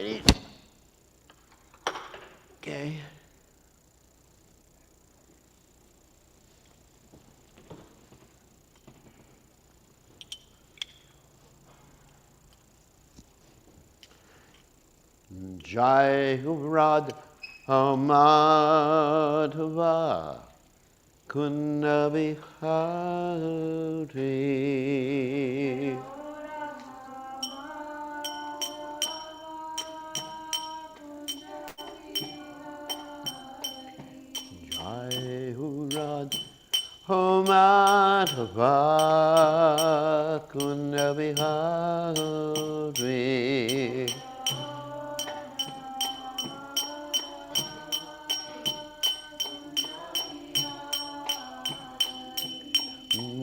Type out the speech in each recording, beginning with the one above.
ready? Okay. Jai Radha Madhava Kunna Bihari. Jai Radha Madhava Kunna Bihari.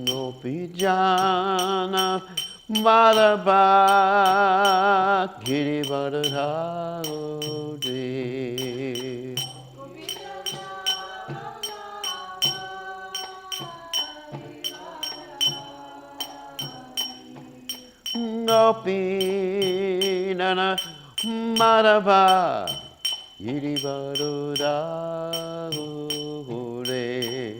Gopijana Madhava Girivardhari. Gopinana Madhava Girivardhari.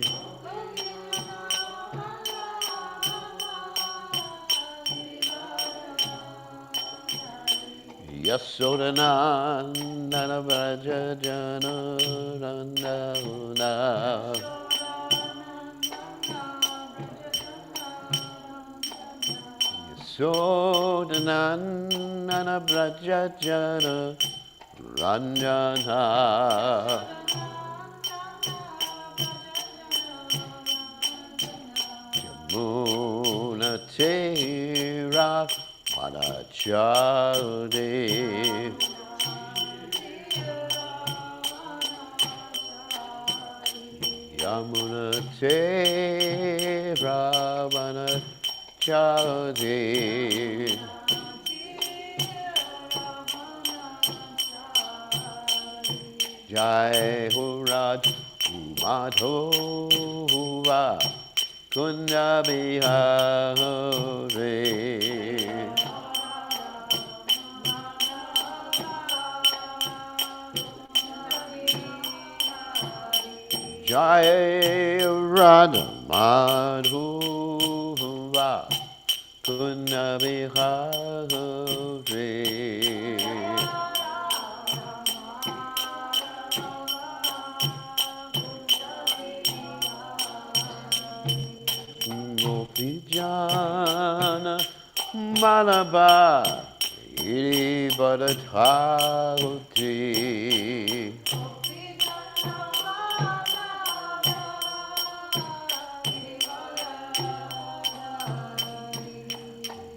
Yasodanandana Vraja Jana Randana. Yasodanandana Vraja Jana Randana. Yamuna Tera Padachade. Yamuna Tera Padachade. Jai Ho Radha Madhova Kunja Bihari. Jai Radha Madhova Kunja Bihari. Gopijana Madhava Girivardhari.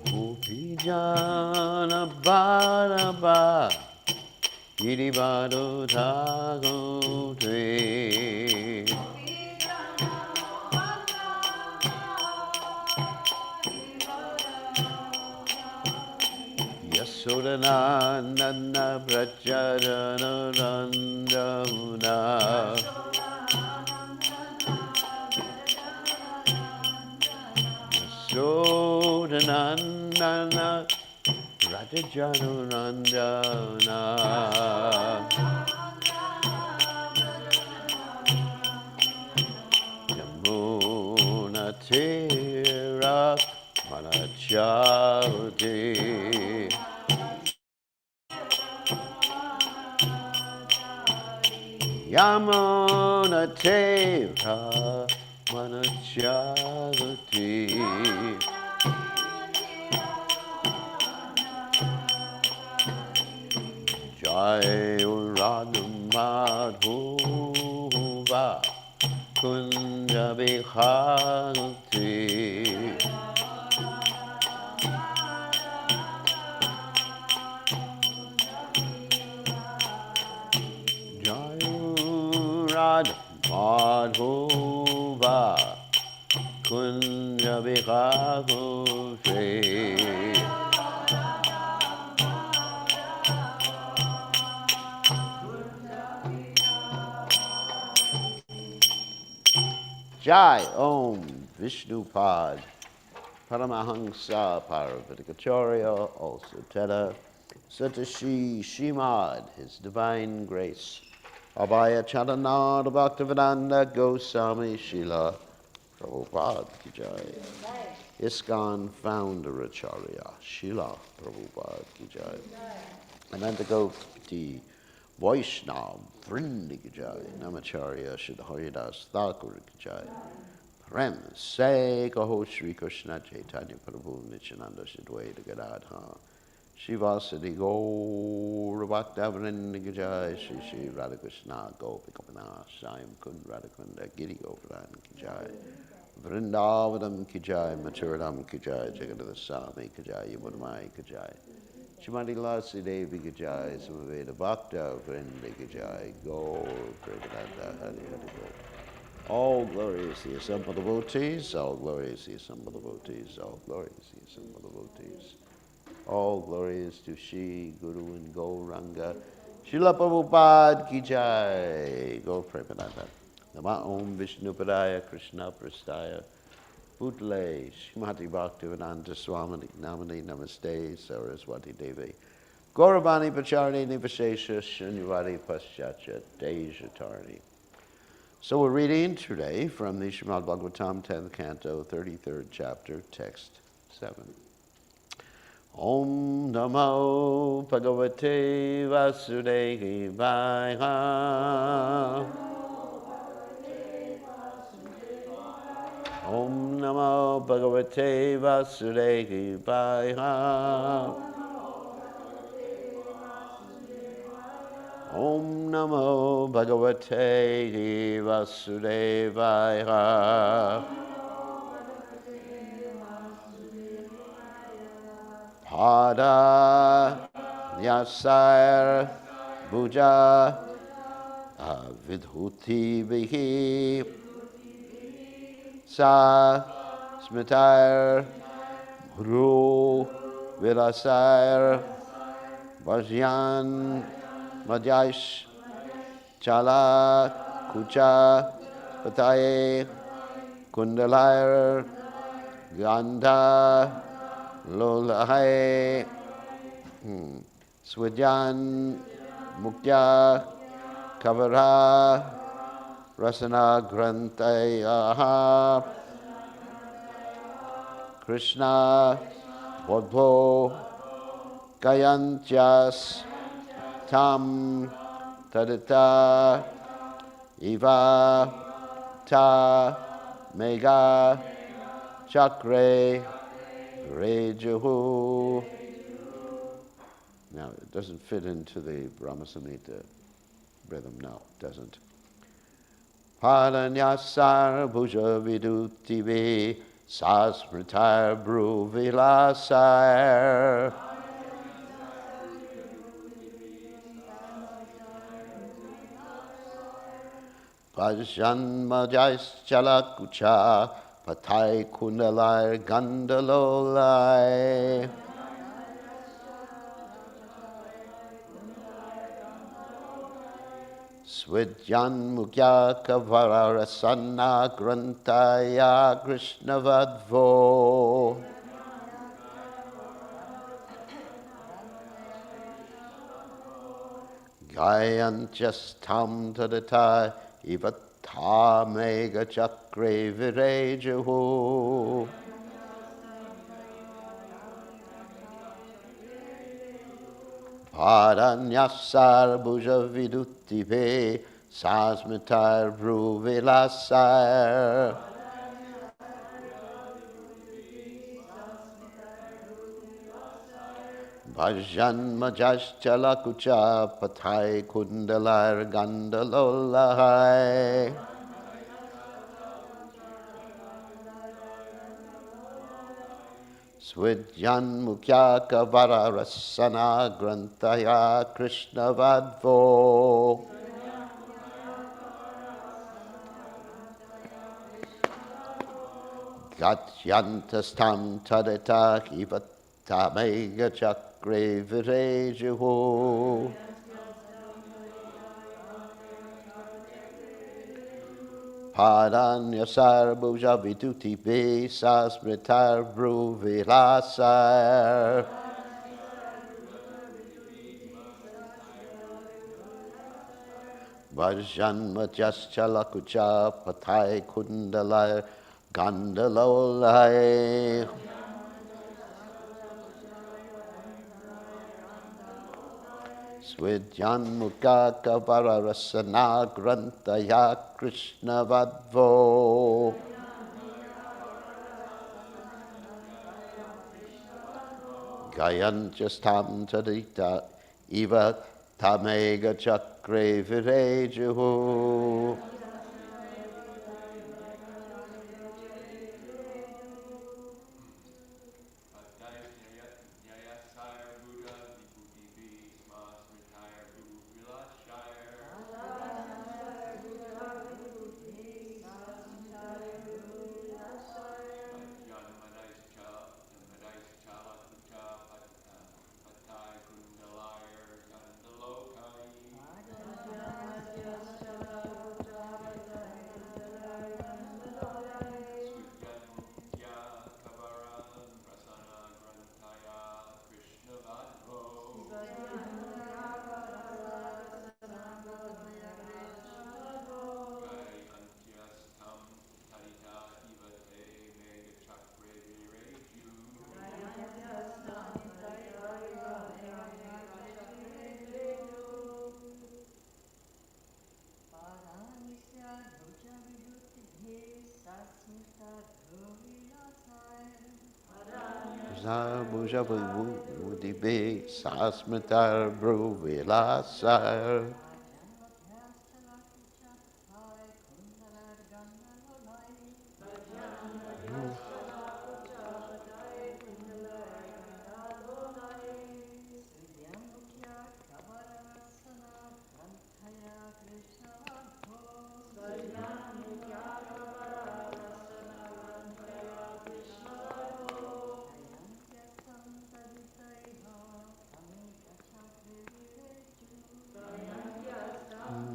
Gopijana Madhava Girivardhari. Yasodanandana Vrajajana Randana. Yasodanandana Vrajajana Randana. Yamuna Tera Manachade. Yamuna Tera Manachade. Jai Radha Madhova Kunja Bihari. Jai Radha Madhova Kunja Bihari. Jai Om Vishnupad Paramahansa Paravatikacharya, also Teta, Satashi Shimad, His Divine Grace. Abhaya Charanada Bhaktivedanta Goswami Srila Prabhupada Ki Jai. ISKCON Founder Acharya Srila Prabhupada Ki Jai. Ananta Gopti Vaishnav Vrindi Ki Jai. Namacharya Shri Haridas Thakur Ki Jai. Prem Se Kaho Shri Krishna Chaitanya Prabhu Nityananda Shidwaita Gadadha Shivasati Gaur Bhaktavrinda Ki Jai. Shri Shri Radhakrishna Gopikapana Sayam Kund Radhakunda Giri Govardhan Ki Jai. Vrindavanam Ki Jai, Maturadam Ki Jai, Jagadada Swami Ki Jai, Yamudamai Ki Jai, Shrimati Lasi Devi Ki Jai, Samaveda Bhakta Vrinda Ki Jai, Gaur Premananda Hari Hari Gaur. All glory is the assembled devotees, all glory is the assembled devotees, all glory is the assembled devotees. All glory is to Shri Guru and Gauranga. Srila Prabhupada Ki Jai, Gaur Premananda. Nama Om Vishnupadaya Krishna Prastaya Bhutale Shrimati Bhaktivedanta Swami Namani Namaste Saraswati Devi Gauravani Pacharani Nivashesha Shunyavadi Paschatya Dejatarni. So we're reading today from the Srimad Bhagavatam 10th Canto, 33rd chapter, text 7. Om Namo Bhagavate Vasudevaya. Om Namo Bhagavate Vasudevaya. Om Namo Bhagavate Vasudevaya. Pada Nyasar Bhuja Vidhuti Vihi Sa Smitair Bhru Vilasair Vajyan Madhyash Chala Kucha Pataye Kundalair Gandha Lolahai Swidyan Muktya Kavara Rasana Grantaya Krishna Bodho Kayantyas Tam Tadita Iva Ta Mega Chakre Rejuhu. Now, it doesn't fit into the Brahma Samhita rhythm. No, it doesn't. Padanyasar Bhuja Vidutivi Sasmritar Bru Vilasar Pajanmajais Chalakucha Patai Kundalai Gandalolai Swidyan Mukya Kavara Rasana Grantaya Krishnavadvo Gayantyastam Tadata Ivata Mega Chakre Virejuhu Padanyasar Bhuja Vidutive Sasmitar Bru Vilasar Bhajan Majas Chalakucha Pathai Kundalar Gandalolahai Swidyan Mukya Kavara Rasana Grantaya Krishna Vadvo Gatyantastam Tadeta Kivatamega Chakre Virejuhu Padanyasar Bhuja Viduti Be Sasmritar Bru Vilasar Vajanmajaschalakucha patai kundalaya gandalolaya. Svidyanmukha kavararasana grantaya Krishna vadvo. Gayantyastam tadita iva tamega chakre virejuhu. Bhuja Buddhibe Sasmitar Bruvilasar.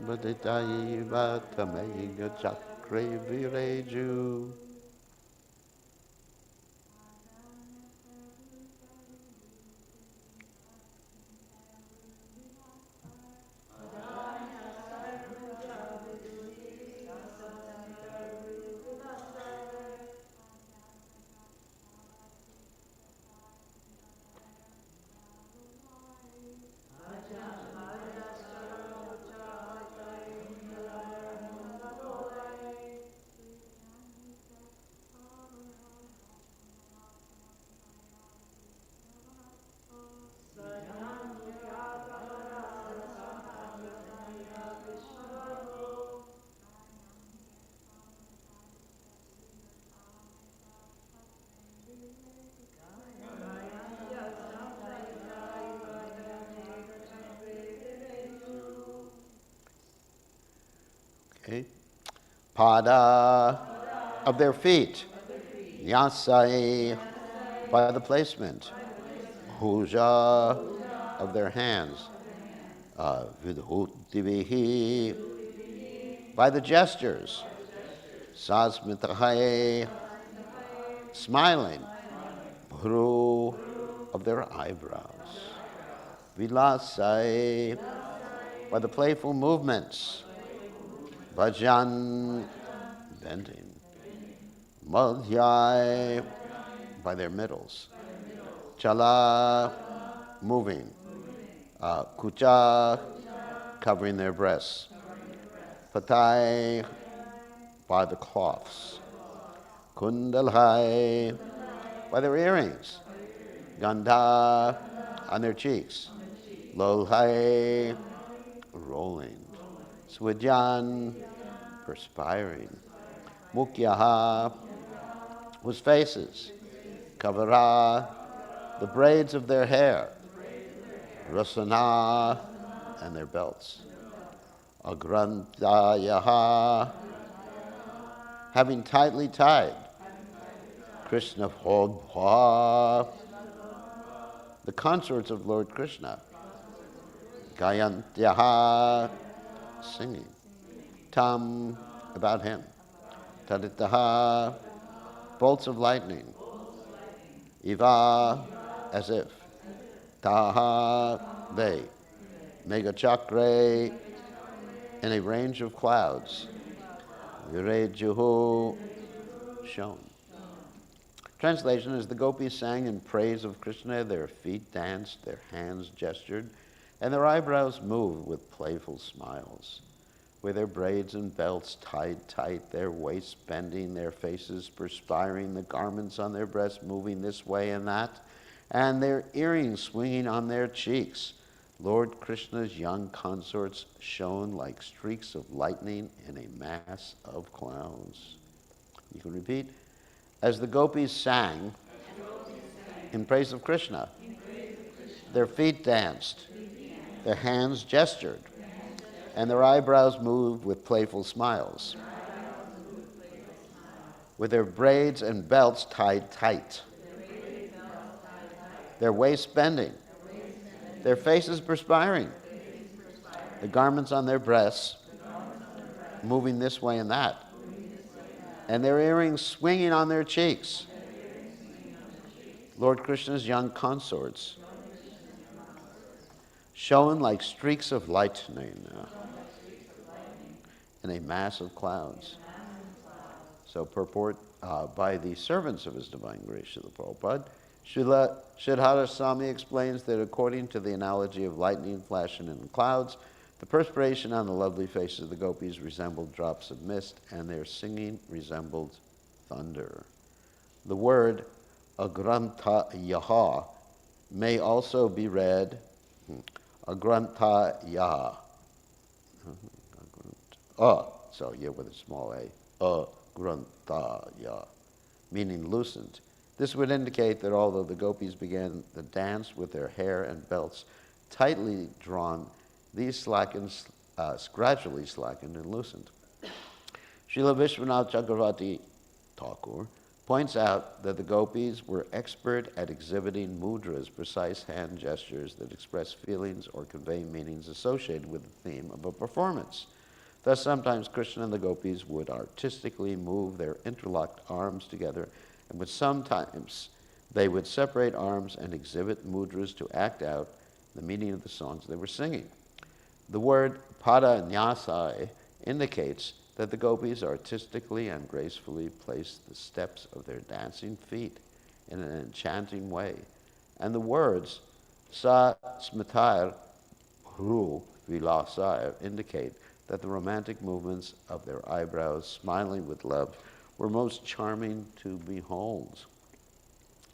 Baditaiva Tamega Chakre Vireju. Okay. Pada of their feet. Nyasai by the placement. Bhuja of their hands. Vidhutivihi by the gestures. Sasmitahai smiling. Bhru of their eyebrows. Vilasai by the playful movements. Bhajan bending. Madhyai by their middles. Chala moving. Kucha covering their breasts. Patai by the cloths. Kundalhai by their earrings. Gandha on their cheeks. Lolhai rolling. Swidyan perspiring. Mukyaha whose faces. Kavara the braids of their hair. Rasana and their belts. Agrantayaha having tightly tied. Krishna Bhodha the consorts of Lord Krishna. Gayantyaha singing. Tam about him. Taditaha bolts of lightning. Iva as if. Taha they. Megachakre in a range of clouds. Virejuhu shone. Translation: as the gopis sang in praise of Krishna, their feet danced, their hands gestured, and their eyebrows moved with playful smiles. With their braids and belts tied tight, their waists bending, their faces perspiring, the garments on their breasts moving this way and that, and their earrings swinging on their cheeks, Lord Krishna's young consorts shone like streaks of lightning in a mass of clouds. You can repeat. As the gopis sang in praise of Krishna, their feet danced, their hands gestured, and their eyebrows moved with playful smiles. With their braids and belts tied tight, their waists bending, their faces perspiring, the garments on their breasts moving this way and that, and their earrings swinging on their cheeks. Lord Krishna's young consorts shone like streaks of lightning in a mass of clouds. So purport by the servants of His Divine Grace, Srila Prabhupada. Srila Sridhara Swami explains that according to the analogy of lightning flashing in clouds, the perspiration on the lovely faces of the gopis resembled drops of mist, and their singing resembled thunder. The word agrantayaha may also be read agrantaya. So yeah, with a small a, agrantaya, meaning loosened. This would indicate that although the gopis began the dance with their hair and belts tightly drawn, these gradually slackened and loosened. Srila Vishwanath Chakravarti Thakur points out that the gopis were expert at exhibiting mudras, precise hand gestures that express feelings or convey meanings associated with the theme of a performance. Thus, sometimes Krishna and the gopis would artistically move their interlocked arms together, and sometimes they would separate arms and exhibit mudras to act out the meaning of the songs they were singing. The word pada nyasai indicates that the gopis artistically and gracefully placed the steps of their dancing feet in an enchanting way. And the words sa smitair hru vilasai indicate that the romantic movements of their eyebrows, smiling with love, were most charming to behold.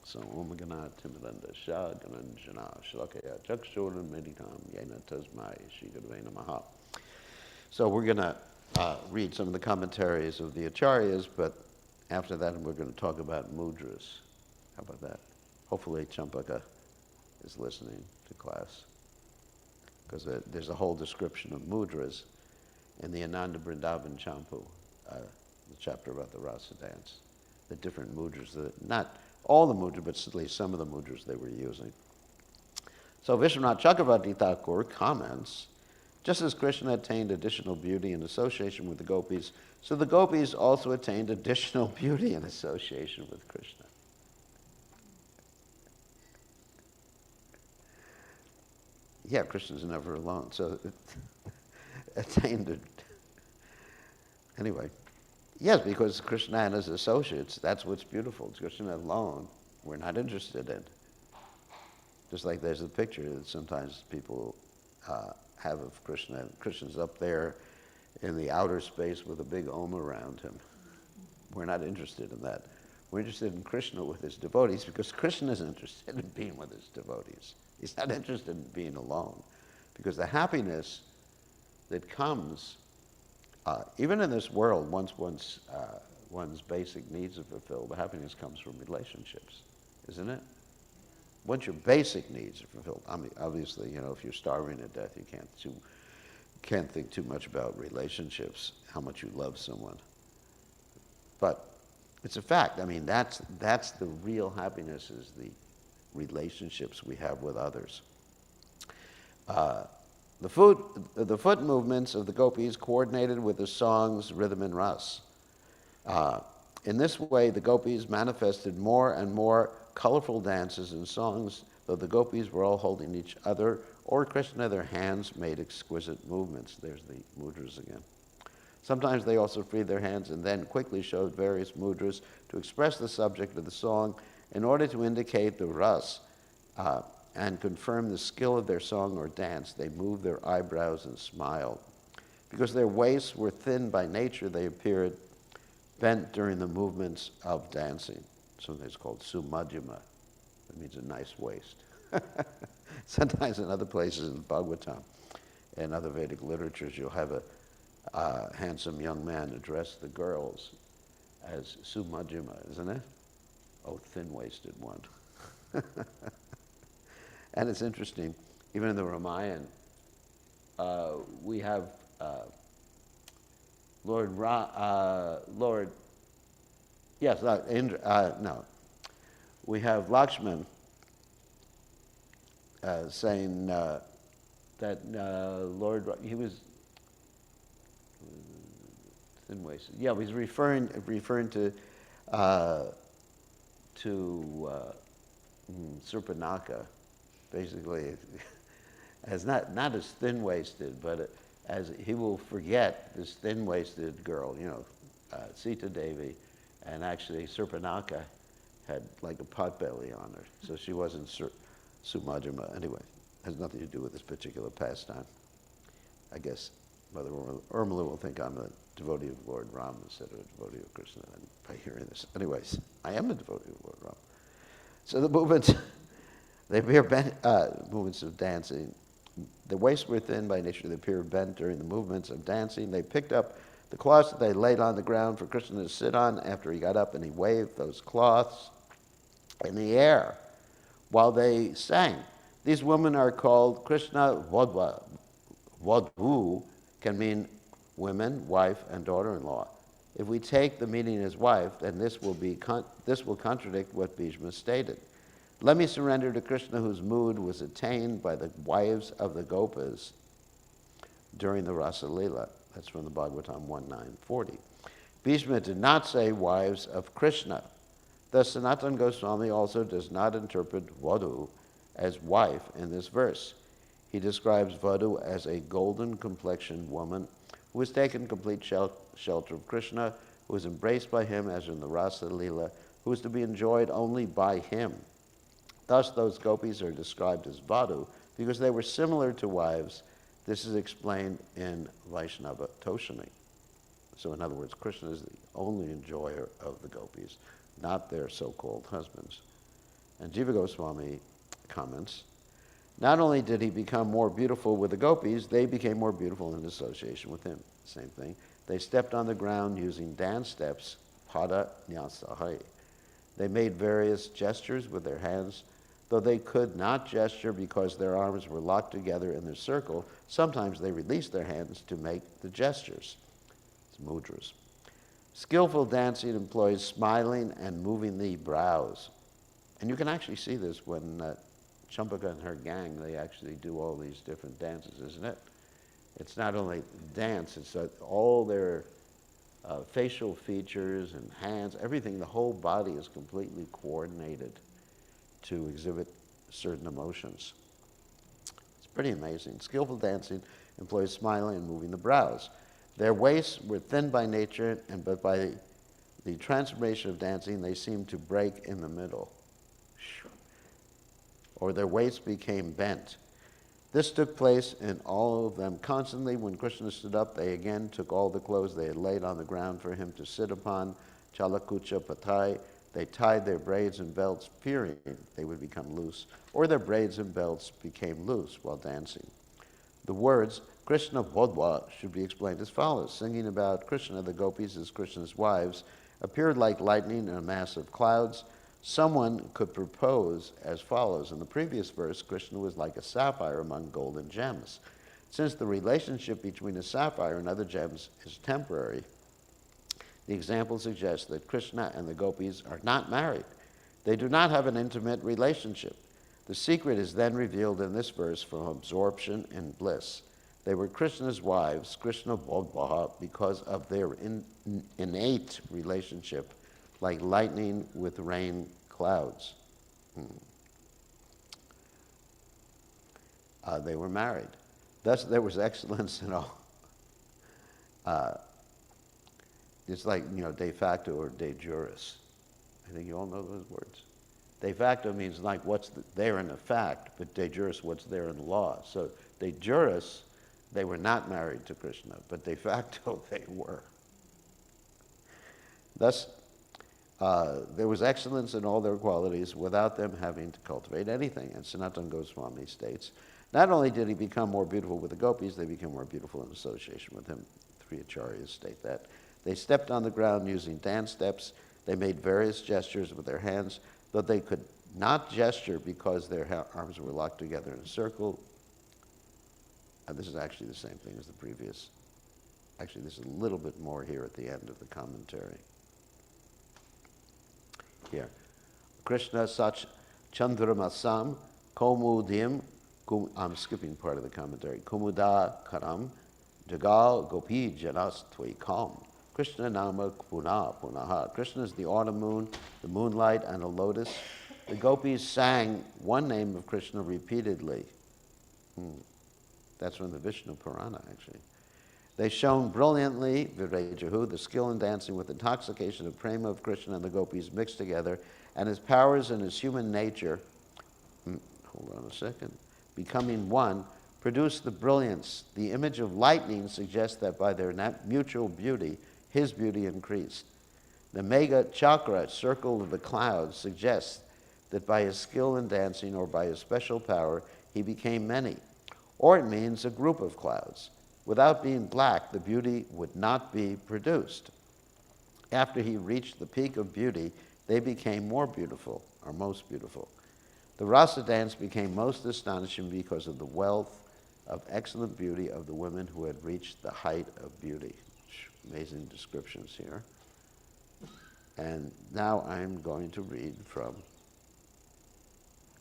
So, Om Gana Timidanda Shah Gananjana Shalakaya Chakshuran Meditam Yena Tasmai Shri Gurave Namaha. So we're going to read some of the commentaries of the Acharyas, but after that we're going to talk about mudras. How about that? Hopefully Champaka is listening to class, because there's a whole description of mudras in the Ananda Vrindavan Champu, the chapter about the Rasa dance, the different mudras, not all the mudras, but at least some of the mudras they were using. So Vishwanath Chakravarti Thakur comments, just as Krishna attained additional beauty in association with the gopis, so the gopis also attained additional beauty in association with Krishna. Yeah, Krishna's never alone, so it attained it. Anyway, yes, because Krishna and his associates, that's what's beautiful. It's Krishna alone we're not interested in. Just like there's a picture that sometimes people have of Krishna. Krishna's up there in the outer space with a big Om around him. We're not interested in that. We're interested in Krishna with his devotees, because Krishna is interested in being with his devotees. He's not interested in being alone, because the happiness that comes, even in this world, once one's basic needs are fulfilled, the happiness comes from relationships, isn't it? Once your basic needs are fulfilled, I mean, obviously, if you're starving to death, you can't think too much about relationships, how much you love someone. But it's a fact. I mean, that's the real happiness, is the relationships we have with others. The foot movements of the gopis coordinated with the song's rhythm and ras. In this way, the gopis manifested more and more colorful dances and songs Though the gopis were all holding each other or Krishna, their hands made exquisite movements. There's the mudras again. Sometimes they also freed their hands and then quickly showed various mudras to express the subject of the song in order to indicate the ras and confirm the skill of their song or dance. They moved their eyebrows and smiled. Because their waists were thin by nature, they appeared bent during the movements of dancing. Sometimes called sumadhyama. That means a nice waist. Sometimes in other places in Bhagavatam and other Vedic literatures, you'll have a handsome young man address the girls as sumadhyama, isn't it? Oh, thin-waisted one. And it's interesting, even in the Ramayana, we have we have Lakshman saying that Lord, he was thin-waisted. Yeah, he's referring to Surpanaka, basically, as not as thin-waisted, but as he will forget this thin-waisted girl, Sita Devi, and actually Surpanaka had like a potbelly on her, so she wasn't Sumadhyama. Anyway, has nothing to do with this particular pastime. I guess Mother Urmila will think I'm a devotee of Lord Ram instead of a devotee of Krishna by hearing this. Anyways, I am a devotee of Lord Ram. So the movements, they appear bent, movements of dancing. The waists were thin by nature. They appeared bent during the movements of dancing. They picked up the cloths that they laid on the ground for Krishna to sit on after he got up, and he waved those cloths in the air while they sang. These women are called Krishna Vodva. Vodhu can mean women, wife, and daughter-in-law. If we take the meaning as wife, then this will contradict what Bhishma stated. Let me surrender to Krishna, whose mood was attained by the wives of the Gopas during the Rasa Leela. That's from the Bhagavatam 1.9.40. Bhishma did not say wives of Krishna. Thus, Sanatana Goswami also does not interpret Vadhu as wife in this verse. He describes Vadhu as a golden-complexioned woman who has taken complete shelter of Krishna, who is embraced by him as in the Rasa Leela, who is to be enjoyed only by him. Thus, those gopis are described as Vadhu because they were similar to wives. This is explained in Vaishnava Toshani. So in other words, Krishna is the only enjoyer of the gopis, not their so-called husbands. And Jiva Goswami comments, not only did he become more beautiful with the gopis, they became more beautiful in association with him. Same thing. They stepped on the ground using dance steps, pada nyasahai. They made various gestures with their hands. Though they could not gesture because their arms were locked together in their circle, sometimes they released their hands to make the gestures. It's mudras. Skillful dancing employs smiling and moving the brows. And you can actually see this when Champaka and her gang, they actually do all these different dances, isn't it? It's not only dance, it's all their facial features and hands, everything, the whole body is completely coordinated to exhibit certain emotions. It's pretty amazing. Skillful dancing employs smiling and moving the brows. Their waists were thin by nature, but by the transformation of dancing, they seemed to break in the middle. Or their waists became bent. This took place in all of them constantly. When Krishna stood up, they again took all the clothes they had laid on the ground for him to sit upon, chalakucha patai. They tied their braids and belts, fearing they would become loose, or their braids and belts became loose while dancing. The words Krishna Vodva should be explained as follows. Singing about Krishna, the gopis as Krishna's wives, appeared like lightning in a mass of clouds. Someone could propose as follows. In the previous verse, Krishna was like a sapphire among golden gems. Since the relationship between a sapphire and other gems is temporary, the example suggests that Krishna and the gopis are not married. They do not have an intimate relationship. The secret is then revealed in this verse from absorption in bliss. They were Krishna's wives, Krishna Bhagavaha, because of their innate relationship, like lightning with rain clouds. they were married. Thus, there was excellence in all. It's like, de facto or de juris. I think you all know those words. De facto means like what's there in the fact, but de juris, what's there in law. So de juris, they were not married to Krishna, but de facto they were. Thus, there was excellence in all their qualities without them having to cultivate anything. And Sanatana Goswami states, not only did he become more beautiful with the gopis, they became more beautiful in association with him. Three acharyas state that. They stepped on the ground using dance steps. They made various gestures with their hands, though they could not gesture because their arms were locked together in a circle. And this is actually the same thing as the previous. Actually, there's a little bit more here at the end of the commentary. Here. Krishna Sach Chandramasam Komudim, I'm skipping part of the commentary. Kumuda Karam Jagal Gopi Janas Tvekam. Krishna Nama Puna Punaha. Krishna is the autumn moon, the moonlight, and a lotus. The gopis sang one name of Krishna repeatedly. That's from the Vishnu Purana, actually. They shone brilliantly, Virajahu, the skill in dancing with intoxication of prema of Krishna and the gopis mixed together, and his powers and his human nature, hold on a second, becoming one, produced the brilliance. The image of lightning suggests that by their mutual beauty, his beauty increased. The mega chakra, circle of the clouds, suggests that by his skill in dancing or by his special power, he became many. Or it means a group of clouds. Without being black, the beauty would not be produced. After he reached the peak of beauty, they became more beautiful, or most beautiful. The Rasa dance became most astonishing because of the wealth of excellent beauty of the women who had reached the height of beauty. Amazing descriptions here. And now I'm going to read from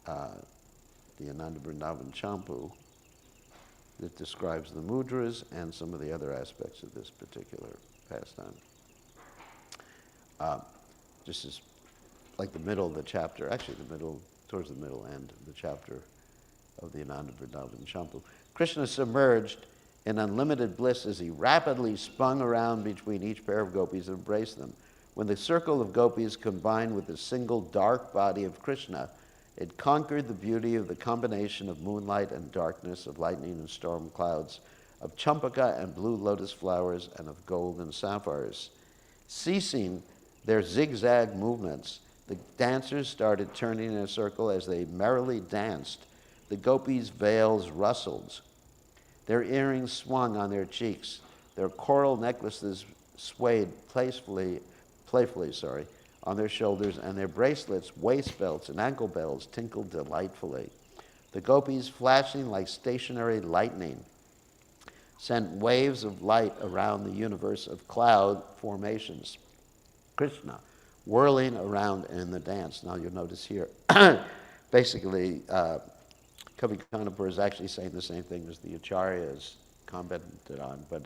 the Ananda Vrindavan Champu that describes the mudras and some of the other aspects of this particular pastime. This is like the middle of the chapter, actually towards the middle end of the chapter of the Ananda Vrindavan Champu. Krishna submerged in unlimited bliss as he rapidly spun around between each pair of gopis and embraced them. When the circle of gopis combined with the single dark body of Krishna, it conquered the beauty of the combination of moonlight and darkness, of lightning and storm clouds, of champaka and blue lotus flowers, and of gold and sapphires. Ceasing their zigzag movements, the dancers started turning in a circle as they merrily danced. The gopis' veils rustled. Their earrings swung on their cheeks. Their coral necklaces swayed playfully, on their shoulders, and their bracelets, waist belts, and ankle bells tinkled delightfully. The gopis, flashing like stationary lightning, sent waves of light around the universe of cloud formations. Krishna, whirling around in the dance. Now you'll notice here, basically, Kavi Kanapur is actually saying the same thing as the Acharyas commented on, but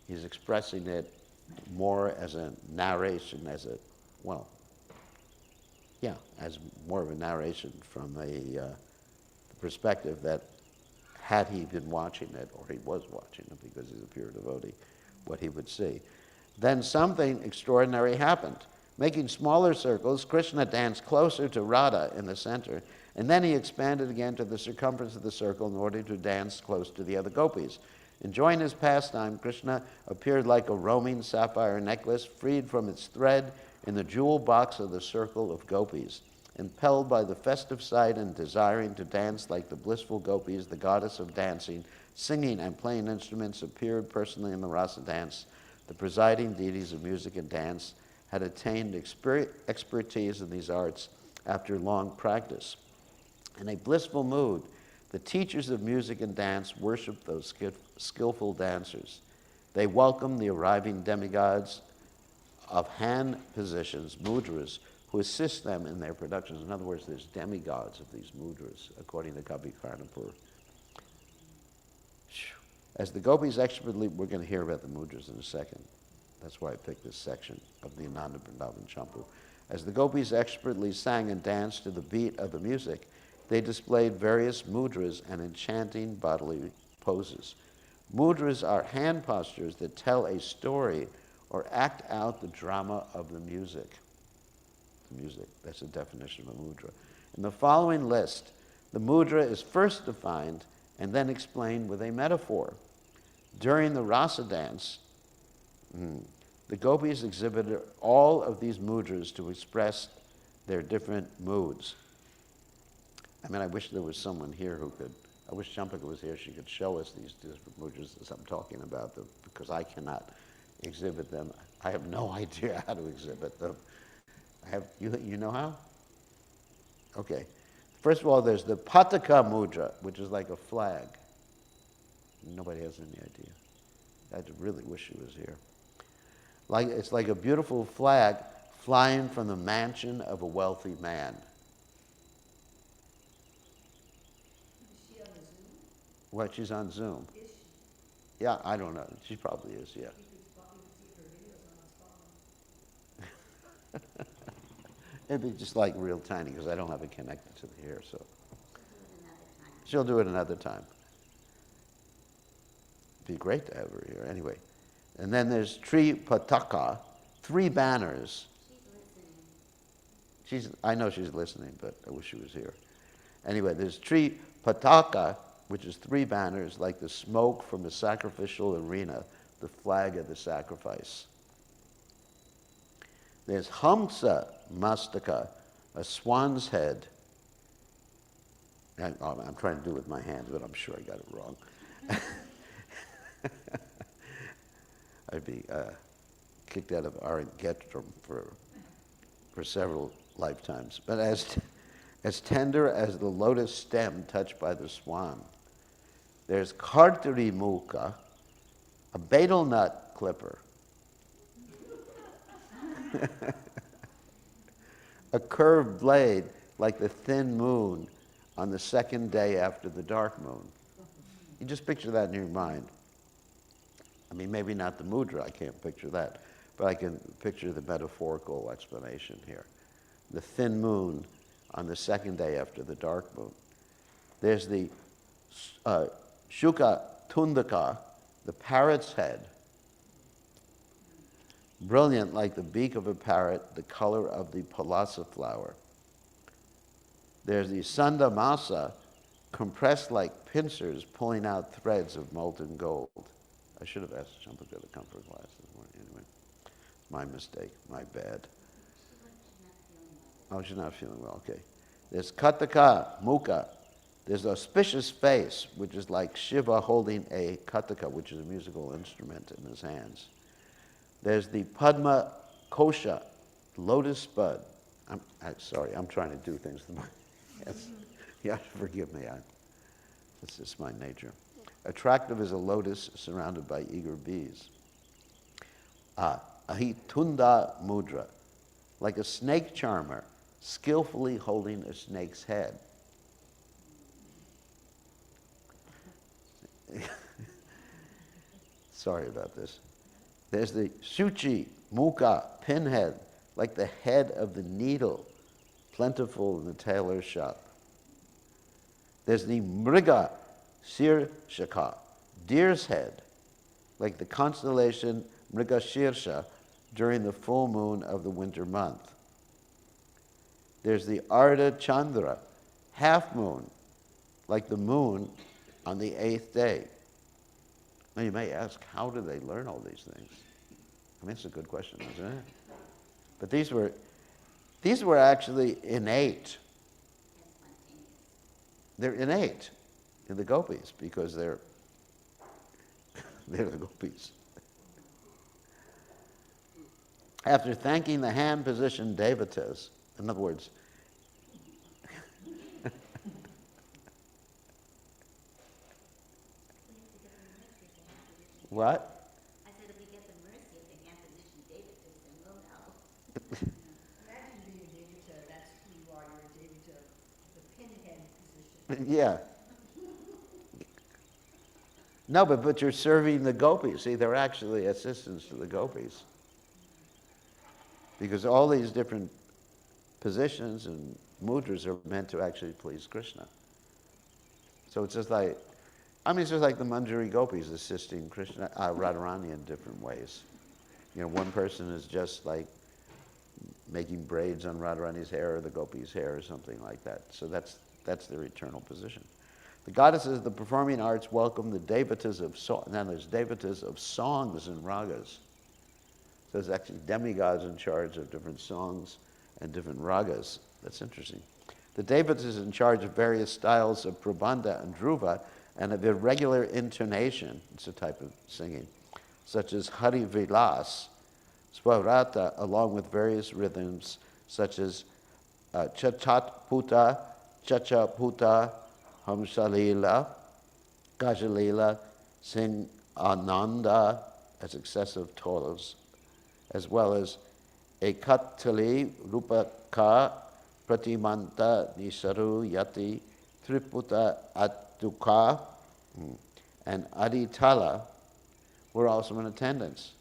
he's expressing it more as a narration, as more of a narration from a perspective that had he been watching it, or he was watching it because he's a pure devotee, what he would see. Then something extraordinary happened. Making smaller circles, Krishna danced closer to Radha in the center, and then he expanded again to the circumference of the circle in order to dance close to the other gopis. Enjoying his pastime, Krishna appeared like a roaming sapphire necklace, freed from its thread in the jewel box of the circle of gopis. Impelled by the festive sight and desiring to dance like the blissful gopis, the goddess of dancing, singing and playing instruments appeared personally in the Rasa dance. The presiding deities of music and dance had attained expertise in these arts after long practice. In a blissful mood, the teachers of music and dance worshiped those skillful dancers. They welcomed the arriving demigods of hand positions, mudras, who assist them in their productions. In other words, there's demigods of these mudras, according to Kavi Karnapur. As the gopis expertly, we're going to hear about the mudras in a second. That's why I picked this section of the Ananda Vrindavan Champu. As the gopis expertly sang and danced to the beat of the music, they displayed various mudras and enchanting bodily poses. Mudras are hand postures that tell a story or act out the drama of the music. The music, that's the definition of a mudra. In the following list, the mudra is first defined and then explained with a metaphor. During the Rasa dance, the gopis exhibited all of these mudras to express their different moods. I mean, I wish there was someone here who could, I wish Champaka was here, she could show us these different mudras as I'm talking about them, because I cannot exhibit them. I have no idea how to exhibit them. You know how? Okay. First of all, there's the pataka mudra, which is like a flag. Nobody has any idea. I really wish she was here. It's like a beautiful flag flying from the mansion of a wealthy man. Is she on the Zoom? What, she's on Zoom? Is she? Yeah, I don't know. She probably is, yeah. You could see her videos on his phone. It'd be just like real tiny, because I don't have it connected to the hair, so. She'll do it another time. She'll do it another time. It'd be great to have her here, anyway. And then there's Tri Pataka, 3 banners. She's listening. I know she's listening, but I wish she was here. Anyway, there's Tri Pataka, which is 3 banners, like the smoke from a sacrificial arena, the flag of the sacrifice. There's Hamsa Mastaka, a swan's head. I'm trying to do it with my hands, but I'm sure I got it wrong. I'd be kicked out of Argetrum for several lifetimes. But as tender as the lotus stem touched by the swan. There's Kartari Mukha, a betel nut clipper. A curved blade like the thin moon on the second day after the dark moon. You just picture that in your mind. I mean, maybe not the mudra, I can't picture that, but I can picture the metaphorical explanation here. The thin moon on the second day after the dark moon. There's the Shuka Tundaka, the parrot's head. Brilliant like the beak of a parrot, the color of the palasa flower. There's the Sandamasa, compressed like pincers pulling out threads of molten gold. I should have asked Champaka to come for a class this morning. Anyway, my mistake, my bad. Oh, she's not feeling well, okay. There's Kataka Mukha. There's the auspicious face, which is like Shiva holding a kataka, which is a musical instrument in his hands. There's the Padma Kosha, lotus bud. I'm sorry, I'm trying to do things. Yes. You have to forgive me. It's just my nature. Attractive as a lotus surrounded by eager bees. Ahitunda mudra, like a snake charmer, skillfully holding a snake's head. Sorry about this. There's the Suchi Mukha, pinhead, like the head of the needle, plentiful in the tailor's shop. There's the Mriga Shirshaka, deer's head, like the constellation Mrigashirsha during the full moon of the winter month. There's the Ardha Chandra, half moon, like the moon on the 8th day. Now you may ask, how do they learn all these things? I mean, it's a good question, isn't it? But these were actually innate. They're innate in the gopis because they're the gopis. After thanking the hand-positioned devatas, in other words, what? I said if we get the mercy of the hand-position devatas, then we'll know. Imagine being a devata, that's who you are, you're a devata, the pinhead position. Yeah. No, but you're serving the gopis. See, they're actually assistants to the gopis. Because all these different positions and mudras are meant to actually please Krishna. So it's just like, it's just like the Manjari gopis assisting Krishna, Radharani in different ways. One person is just like making braids on Radharani's hair or the gopi's hair or something like that. So that's their eternal position. The goddesses of the performing arts welcome the devatas of song. Now there's devatas of songs and ragas. So there's actually demigods in charge of different songs and different ragas. That's interesting. The devatas in charge of various styles of prabandha and dhruva and of irregular intonation, it's a type of singing, such as Hari Vilas, Swarata, along with various rhythms such as Chachatputa, Chachaputa, Hamsalila, Gajalila, Sing Ananda, as excessive tolos, as well as Ekatali, Rupaka, Pratimanta, Nisaru, Yati, Triputa, Atuka, and Aditala were also in attendance.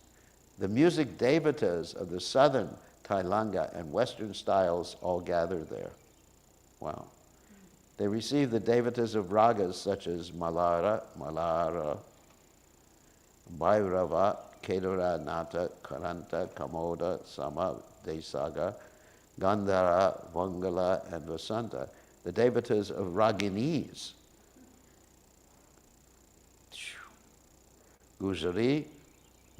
The music devatas of the southern Tailanga and western styles all gathered there. Wow. They received the devatas of ragas such as Malara, Bhairava, Kedara, Nata, Karanta, Kamoda, Sama, Desaga, Gandhara, Vangala, and Vasanta. The devatas of Raginis, Gujari,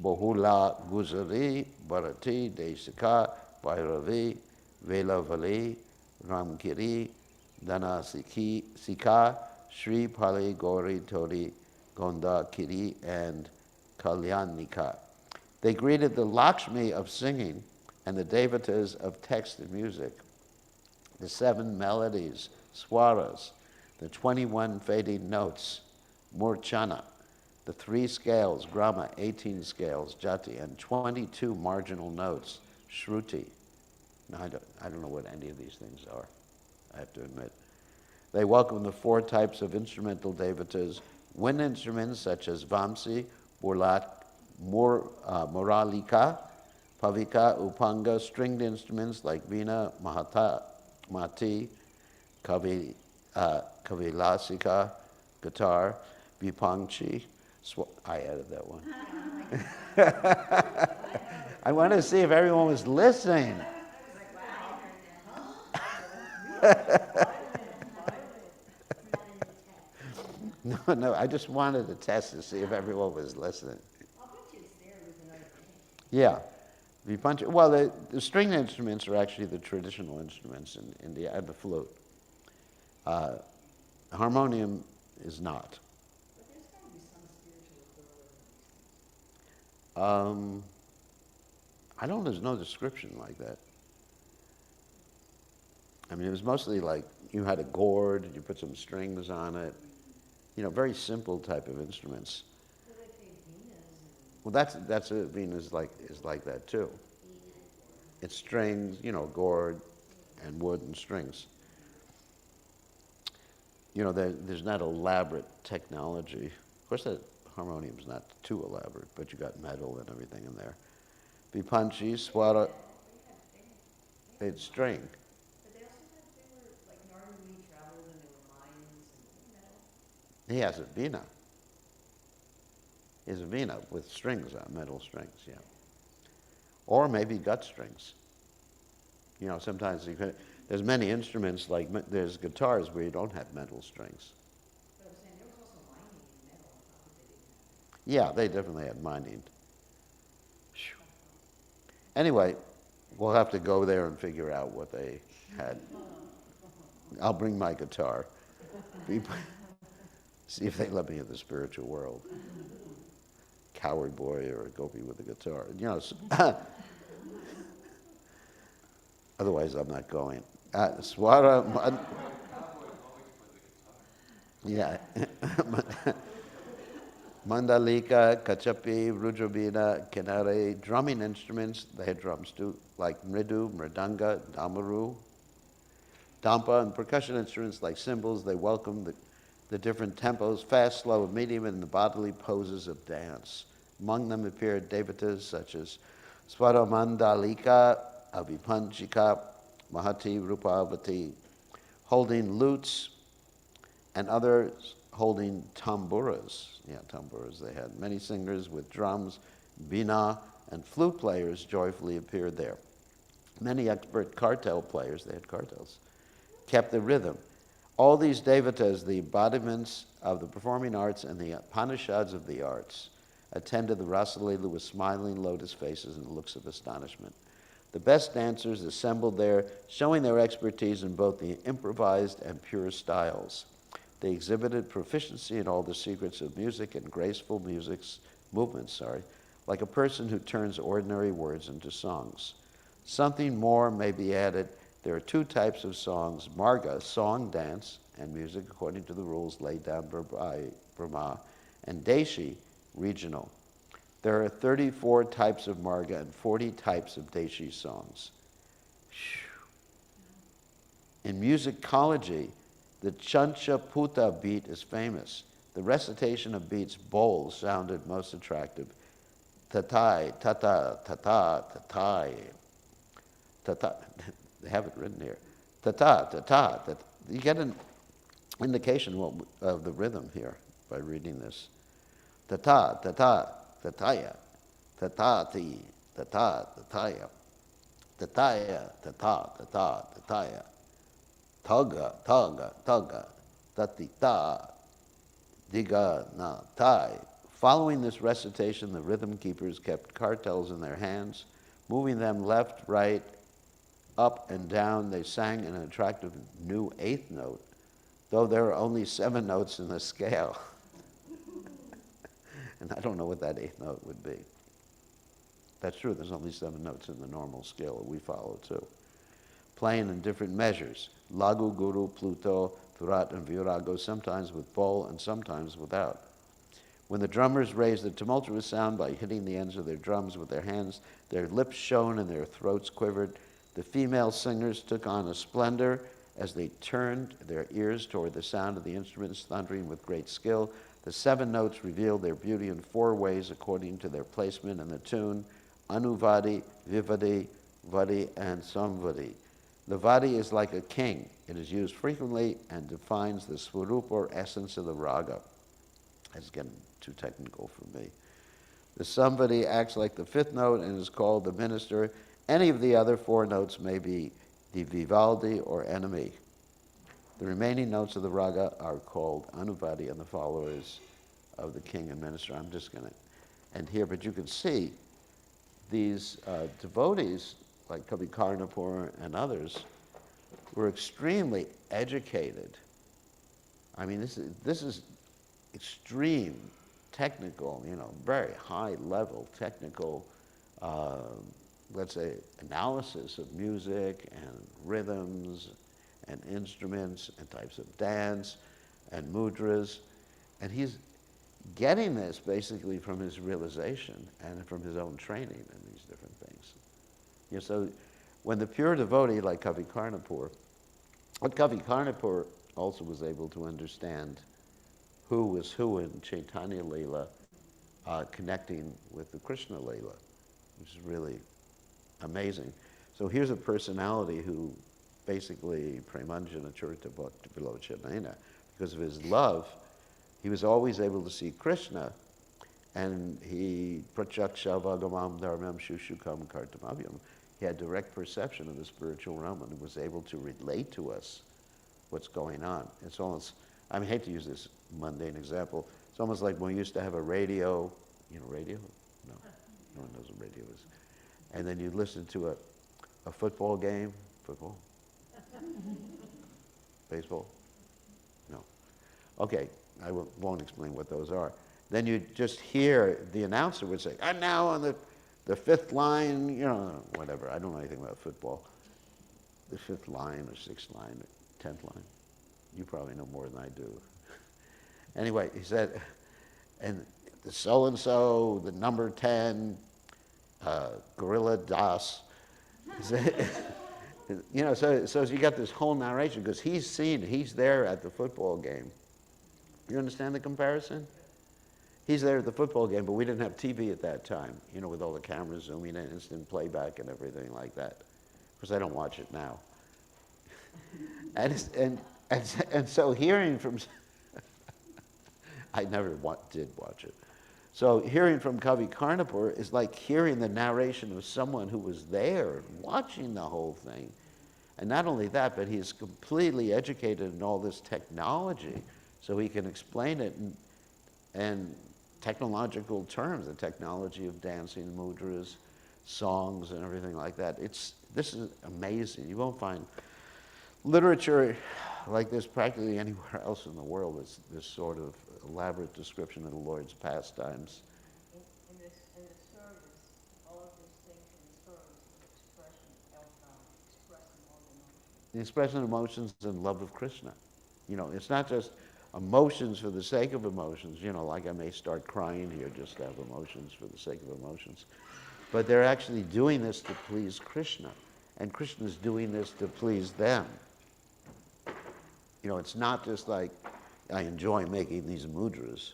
Bahula Gujari, Bharati, Desika, Bhairavi, Velavali, Ramgiri, Dana Sika, Sri Pali, Gauri, Tori, Gonda, Kiri, and Kalyanika. They greeted the Lakshmi of singing and the devatas of text and music, the 7 melodies, swaras, the 21 fading notes, murchana, the 3 scales, grama, 18 scales, jati, and 22 marginal notes, shruti. Now, I don't know what any of these things are, I have to admit. They welcome the 4 types of instrumental devatas, wind instruments such as vamsi, muralika, pavika, upanga, stringed instruments like veena, mati, kavilasika, guitar, vipangchi. I added that one. I want to see if everyone was listening. No, I just wanted to test to see if everyone was listening. I'll bet you it's there with another name. Yeah. Well, the string instruments are actually the traditional instruments in India, and the flute. Harmonium is not. But there's got to be some spiritual equivalent. There's no description like that. It was mostly like you had a gourd, and you put some strings on it. Very simple type of instruments. Well, they play Venas and Well, that's a Veena is like that too. It's strings, gourd, and wood and strings. There's not elaborate technology. Of course, that harmonium's not too elaborate, but you got metal and everything in there. Vipanchi, swara, it's string. but they also said they were like Narada traveled and they were Mayans and metal. He has a veena. He has a veena with strings on, metal strings, yeah. Or maybe gut strings. Sometimes there's many instruments, like there's guitars where you don't have metal strings. But I'm saying there was also mining in metal. Not that they didn't have. Yeah, they definitely had mining. Phew. Anyway, we'll have to go there and figure out what they had. I'll bring my guitar. See if they let me in the spiritual world. Coward boy or a gopi with a guitar. Otherwise, I'm not going. Swara. Yeah. Mandalika, Kachapi, Rudrabina, Kenare, drumming instruments, they had drums too, like Mridu, Mridanga, Damaru. Dampa, and percussion instruments like cymbals, they welcomed the different tempos, fast, slow, medium, and the bodily poses of dance. Among them appeared devatas such as Swaramandalika, Avipanchika, Mahati, Rupavati, holding lutes, and others holding tamburas. Yeah, tamburas they had. Many singers with drums, bina, and flute players joyfully appeared there. Many expert cartel players, they had cartels, kept the rhythm. All these devatas, the embodiments of the performing arts and the Upanishads of the arts, attended the Rasa Leela with smiling lotus faces and looks of astonishment. The best dancers assembled there, showing their expertise in both the improvised and pure styles. They exhibited proficiency in all the secrets of music and graceful movements, like a person who turns ordinary words into songs. Something more may be added. There are two types of songs: marga, song, dance, and music according to the rules laid down by Brahma, and deshi, regional. There are 34 types of marga and 40 types of deshi songs. In musicology, the Chanchaputa beat is famous. The recitation of beats bowls sounded most attractive. Tatai, tata, tata, tatai. Tata, they have it written here. Tata, tata, tata. You get an indication of the rhythm here by reading this. Tata, tata, tataya. Tatati, tata, tataya. Tataya, tata, tata, tataya. Taga, taga, taga. Tatita, diga, na, tai. Following this recitation, the rhythm keepers kept cartels in their hands, moving them left, right, up and down. They sang an attractive new eighth note, though there are only 7 notes in the scale. And I don't know what that eighth note would be. That's true, there's only 7 notes in the normal scale that we follow too. Playing in different measures: lagu, guru, pluto, thurat, and virago, sometimes with bowl and sometimes without. When the drummers raised the tumultuous sound by hitting the ends of their drums with their hands, their lips shone and their throats quivered. The female singers took on a splendor as they turned their ears toward the sound of the instruments thundering with great skill. The 7 notes revealed their beauty in 4 ways according to their placement in the tune: anuvadi, vivadi, vadi, and samvadi. The vadi is like a king. It is used frequently and defines the swarupa or essence of the raga. That's getting too technical for me. The samvadi acts like the 5th note and is called the minister. Any of the other 4 notes may be the vivaldi or enemy. The remaining notes of the raga are called anuvadi and the followers of the king and minister. I'm just going to end here, but you can see these devotees like Kavi Karnapur and others were extremely educated. I mean, this is extreme technical, very high level technical, let's say, analysis of music and rhythms and instruments and types of dance and mudras. And he's getting this basically from his realization and from his own training in these different things. So when the pure devotee like Kavi Karnapur, what Kavi Karnapur also was able to understand who was who in Chaitanya Leela, connecting with the Krishna Leela, which is really amazing. So here's a personality who basically Premanjana Charita Bhakti Vilochanena, because of his love, he was always able to see Krishna, and he prachaksha vagamam dharmam shushukam kartamavyam. He had direct perception of the spiritual realm and was able to relate to us what's going on. It's almost, I hate to use this mundane example, it's almost like when we used to have a radio, radio? No one knows what radio is. And then you listen to a football game, football? Baseball? No. Okay, I won't explain what those are. Then you just hear the announcer would say, "I'm now on the 5th line," whatever. I don't know anything about football. The 5th line or 6th line or 10th line. You probably know more than I do. Anyway, he said, and the so-and-so, the number 10, Gorilla Das. So you got this whole narration because he's there at the football game. You understand the comparison? He's there at the football game, but we didn't have TV at that time, with all the cameras zooming in, instant playback and everything like that. Of course, I don't watch it now. And so hearing from, I never did watch it. So hearing from Kavi Karnapur is like hearing the narration of someone who was there watching the whole thing. And not only that, but he's completely educated in all this technology, so he can explain it in technological terms, the technology of dancing, mudras, songs, and everything like that. This is amazing. You won't find literature like this practically anywhere else in the world. This sort of elaborate description of the Lord's pastimes. In the service, all of these things in the service, expressing all the emotions. The expression of emotions and love of Krishna. It's not just emotions for the sake of emotions, like I may start crying here just to have emotions for the sake of emotions. But they're actually doing this to please Krishna. And Krishna's doing this to please them. It's not just like I enjoy making these mudras,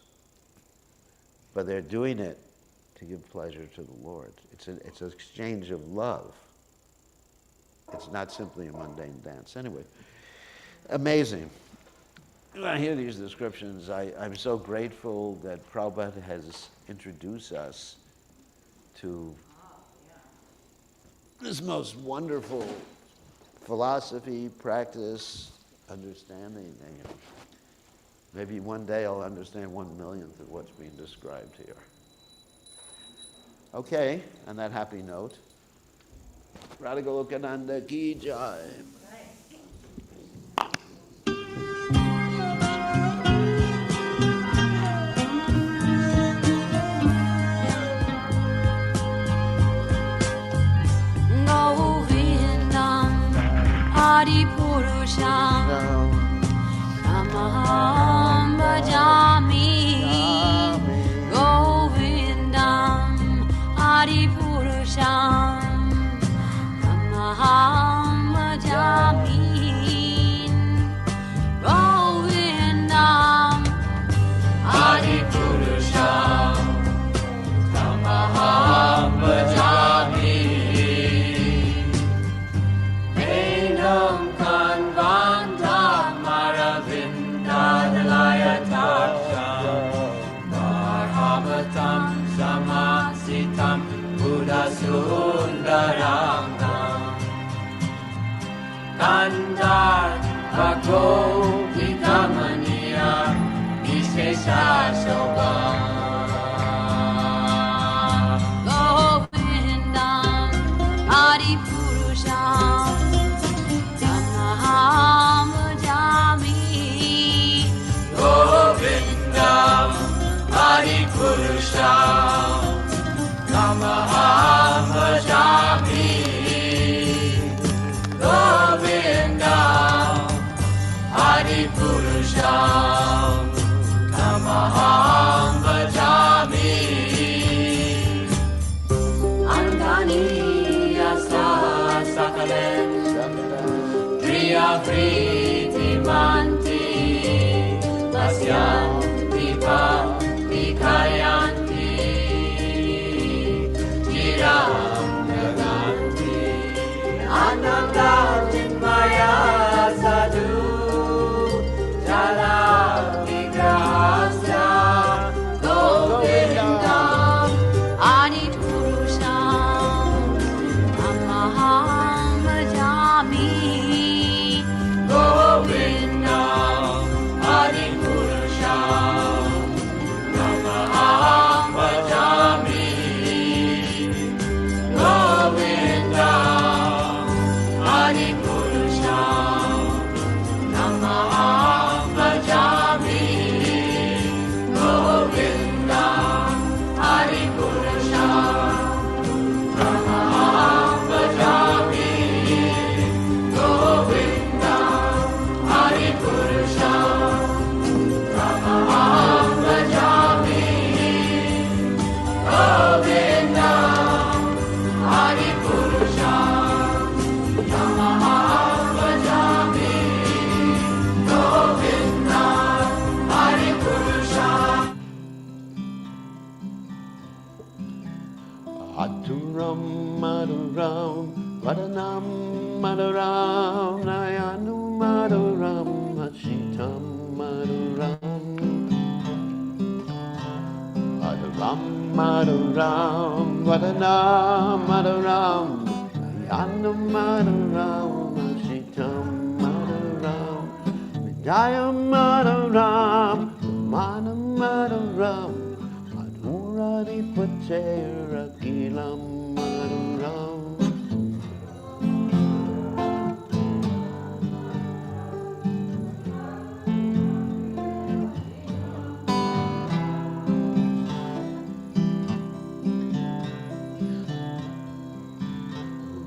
but they're doing it to give pleasure to the Lord. It's an exchange of love. It's not simply a mundane dance. Anyway, amazing. When I hear these descriptions, I'm so grateful that Prabhupada has introduced us to this most wonderful philosophy, practice, understanding. Maybe one day I'll understand 1/1,000,000th of what's being described here. Okay, on that happy note, Radha Golokananda ki jai. Purusham Namaham Bhajami Govindam Adi Purusham Namaham Bhajami Govindam Adi Purusham Namaham Bhajami Vedam Samasitam Buddha Sundaranam Kandar Bhaggo Vikamaniya Vishesha Shobha Govindam Adi Purusham Tamaham Bhajami Govindam Adi Purusham Namaham Bhajami Govindam Adi Purusham Namaham Bhajami Andani Yasa Sakalen Priya Priti Manti Asyan Vipa Vikayanti Chiram Naganti Anandatin Maya Sadhu Jala Vigrahasya Govindam Adi Purusham Namaham Bhajami Govindam Adi Purusham Namaham Bhajami Govindam Adi Purusham Namaham Bhajami Govindam Adi Purusham Namaham Bhajami Govindam Adi Purusham Namaham Bhajami Govindam Adi Purusham Namaham Bhajami Govindam Adi Purusham Aturam Maduram Vadanam Maduram, Nayanu Maduram, Hashitam Maduram. Maduram, Maduram, Vadanam Maduram, Nayanu Maduram, Hashitam Maduram. Vidayam Maduram, Manam Maduram, Madhurari Patera Gilam Maduram.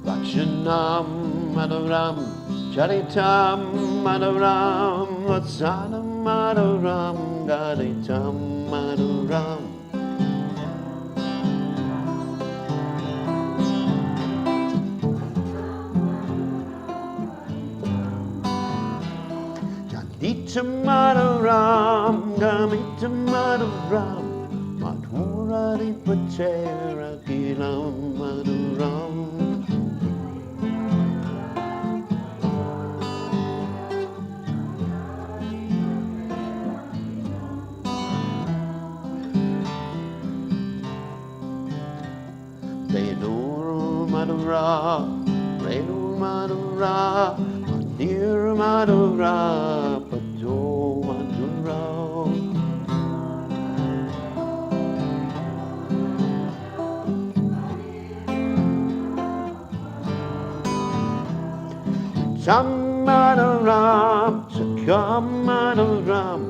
Vakshanam Maduram, Charitam Maduram, Vatsanam Maduram, Gaditam Maduram. Janditam Maduram, Gamitam Maduram, Madhurari Patera Gilam Maduram. Venur Madura, Renu Madura, Mandir Madura, Pato Madura. Sam Maduram, Sakam Maduram,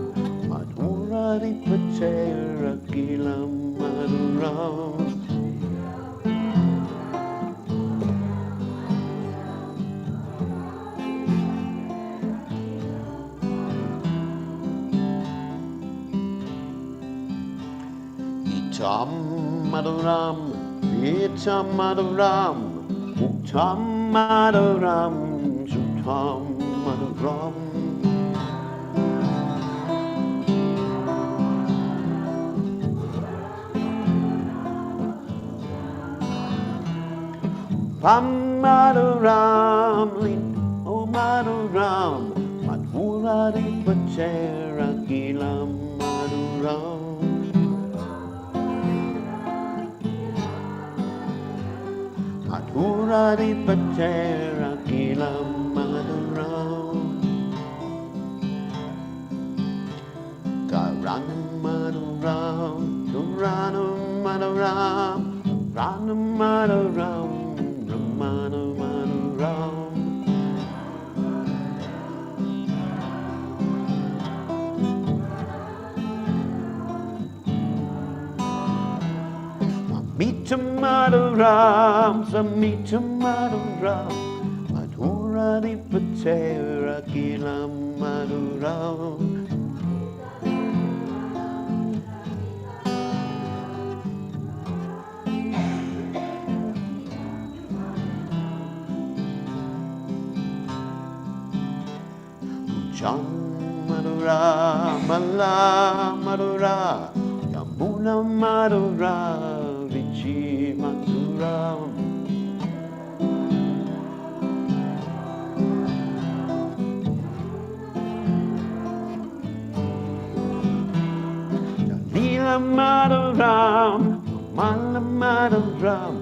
Madura di Patera Gilam Maduram. Itam Maduram, Itam Maduram, Uttam Maduram, Sutam Maduram. Pam Maduram, Lin O Maduram, Madhurari Patera Gilam Maduram. Madhurari Patera Gilam Maduram. Karanam Maduram, Duranam Maduram, Ranam Maduram, Ramana Maduram. Mamitam Maduram, Samitam Maduram, Madhurari Patera Gilam Maduram. Jam Madura, Mala Madura, Yamuna Madura, Vichi Madura. Nila Maduram, Mala Maduram,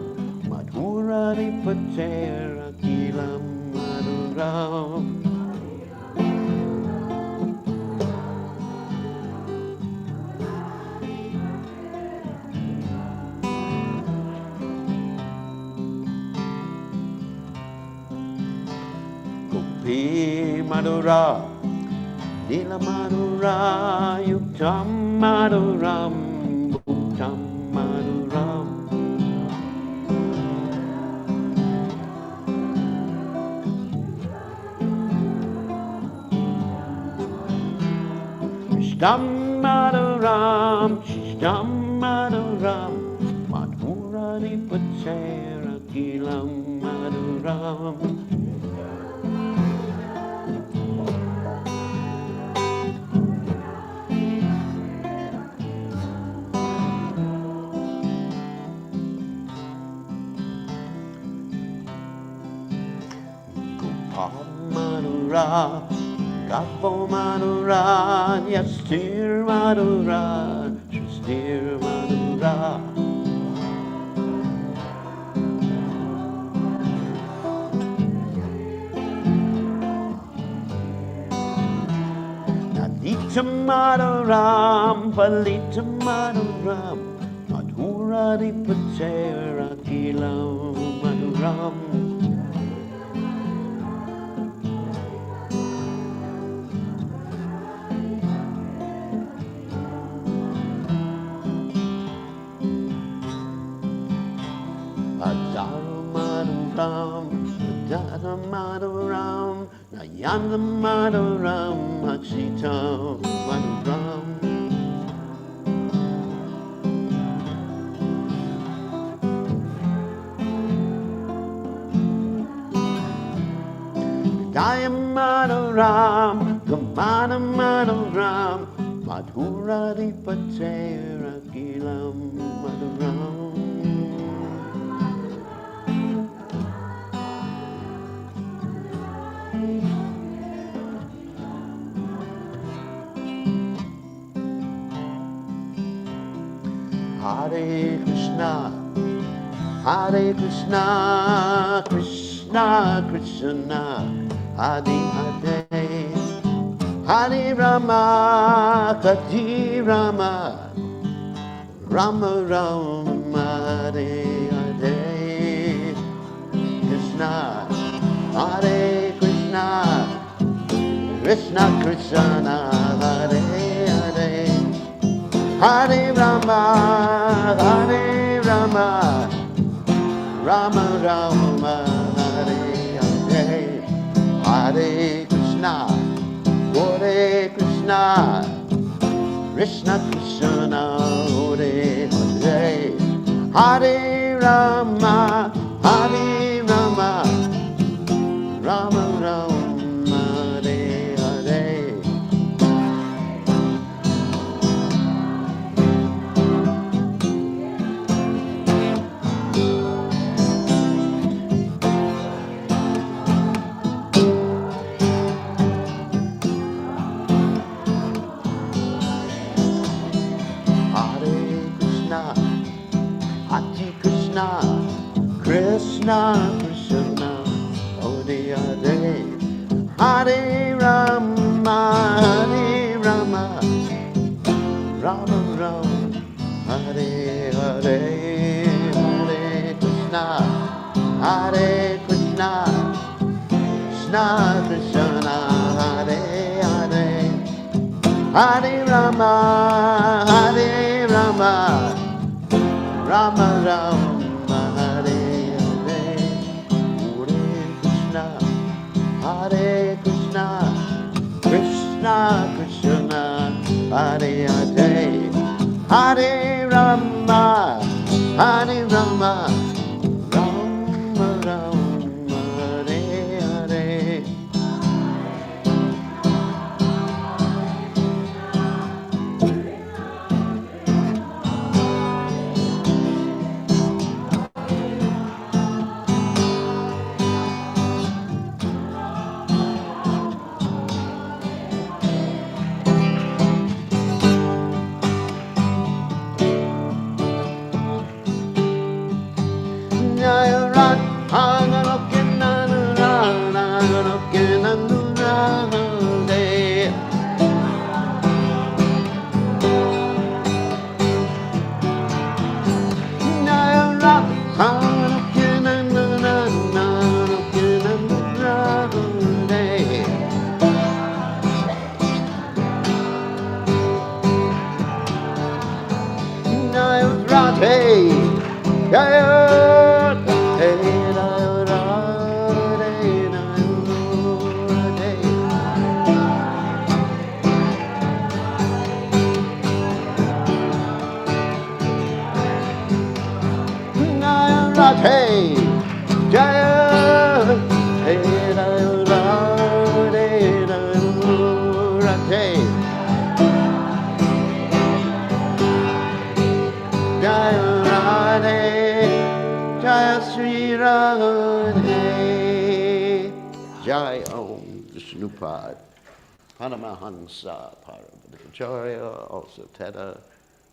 Madhura di Patera Gilam Maduram. Gopi Madura, Nila Madura, Yuktam Maduram, Bhuktam Maduram. Shtam Maduram, Shtam Maduram, Madhurari Patera Gilam Maduram. Madura, Gapo Madura, Yastir Madura, Shastir Madura. Nadita Maduram, Palita Maduram, Madhura Dipatera Kilam Maduram. Adamaduram, Adamaduram, Nayandamaduram, Hachitam Maduram. Dayamadaram, Gamanamadaram, Madhura Dipatera Kilam Maduram. Hare Krishna, Hare Krishna, Krishna Krishna, Hare Hare, Hare Rama, Hare Rama, Rama Rama, Hare Hare, Krishna, Hare Krishna, Krishna Krishna, Hare Hare, Hare Rama, Hare Rama, Rama Rama, Hare Hare, Hare Krishna, Hare Krishna, Krishna Krishna, Hare Hare, Hare Rama, Hare Rama, Rama Rama, Hare Hare. Krishna Krishna, Hare Hare, Hare Rama, Hare Rama, Rama Rama, Hare Hare, Hare Krishna, Hare Krishna, Krishna Krishna, Hare Hare, Hare Rama, Hare Rama, Rama Rama. Hare Krishna, Krishna Krishna, Hare Hare, Hare Rama, Hare Rama, Rama Rama, Hare Hare. Hey, Jaya, hey, Jaya Radhe, Jaya Sri Radhe, Jai Om Krishna. Vishnupad, Paramahansa Paramahansa, also Teta,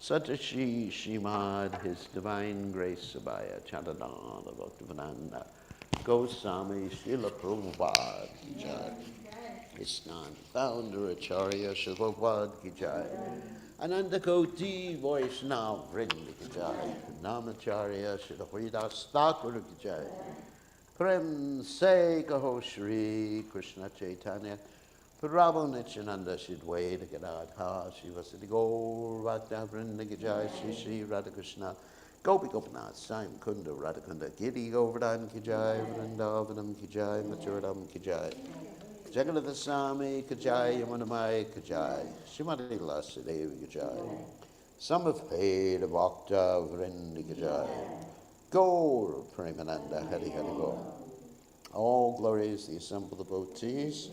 Satashi Shimad, His Divine Grace Abhaya Chadananda Bhaktivedanta Goswami Srila Prabhupada Ki Jai. Isnan, founder Acharya Srila Prabhupada Ki Jai. Ananda Koti Vaishnav Vrinda Ki Jai. Namacharya Srila Haridas Thakur Ki Jai. Prem Se Kaho Shri Krishna Chaitanya Prabhu Nityananda Shidwaita Gadadha Shivasati Gaur Bhakta Vrinda Ki Jai Shri Shri Radha Krishna Gopi Gopinath Sai Kunda Radhakunda Giri Govardhan Ki Jai Vrindavanam Ki Jai Mathuradam Ki Jai Jagannath Swami Ki Jai Yamunamai Ki Jai Shrimati Lasadevi Ki Jai Samaveda Bhakta Vrinda Ki Jai Gaur Premananda Hari Hari Gaur. All glory is the assembled devotees.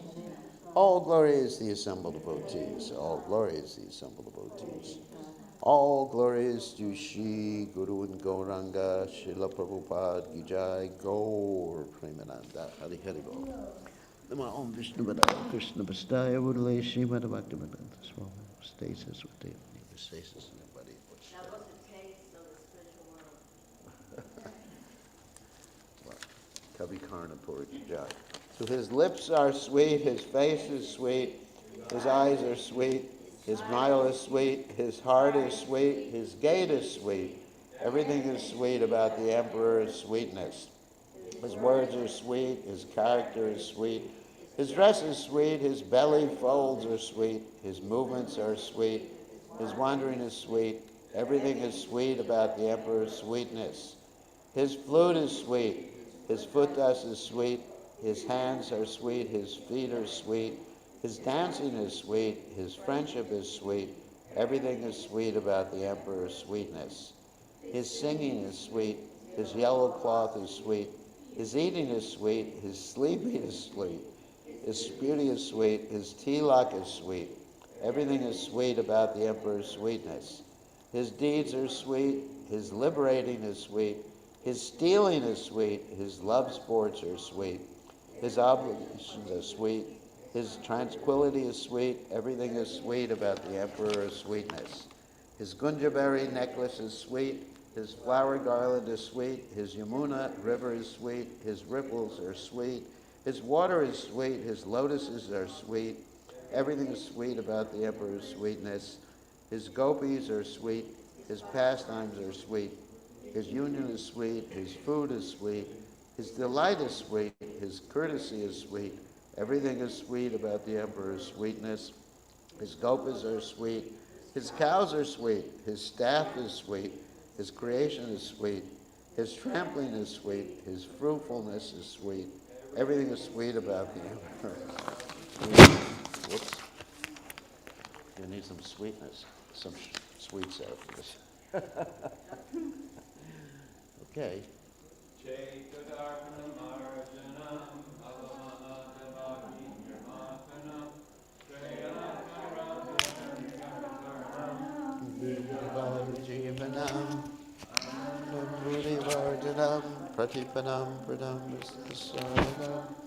All glory is the assembled devotees. All glory is the assembled devotees. All glory is to Shri Guru and Gauranga, Srila Prabhupada Ki Jai, Gaur Premananda Hari Hari Gaur. Nama Om Vishnu Padaya Krishna Pastaya Mudale Srimad Bhaktivedanta Swami. Stasis with the stasis in the body. That was a taste of the spiritual world. Kavi Karnapur Ki Jai. So his lips are sweet, his face is sweet, his eyes are sweet, his smile is sweet, his heart is sweet, his gait is sweet. Everything is sweet about the emperor's sweetness. His words are sweet, his character is sweet, his dress is sweet, his belly folds are sweet, his movements are sweet, his wandering is sweet. Everything is sweet about the emperor's sweetness. His flute is sweet, his foot dust is sweet, his hands are sweet, his feet are sweet, his dancing is sweet, his friendship is sweet. Everything is sweet about the emperor's sweetness. His singing is sweet, his yellow cloth is sweet, his eating is sweet, his sleeping is sweet, his beauty is sweet, his tilak is sweet. Everything is sweet about the emperor's sweetness. His deeds are sweet, his liberating is sweet, his stealing is sweet, his love sports are sweet, his obligations are sweet, his tranquility is sweet. Everything is sweet about the emperor's sweetness. His gunjaberry necklace is sweet, his flower garland is sweet, his Yamuna river is sweet, his ripples are sweet, his water is sweet, his lotuses are sweet. Everything is sweet about the emperor's sweetness. His gopis are sweet, his pastimes are sweet, his union is sweet, his food is sweet, his delight is sweet, his courtesy is sweet. Everything is sweet about the emperor's sweetness. His gopas are sweet, his cows are sweet, his staff is sweet, his creation is sweet, his trampling is sweet, his fruitfulness is sweet. Everything is sweet about the emperor. Whoops. You need some sweetness, some sweets after this. Okay. Jivanam, Namburi Vardhanam, Pratipanam, Pradam, Saranam.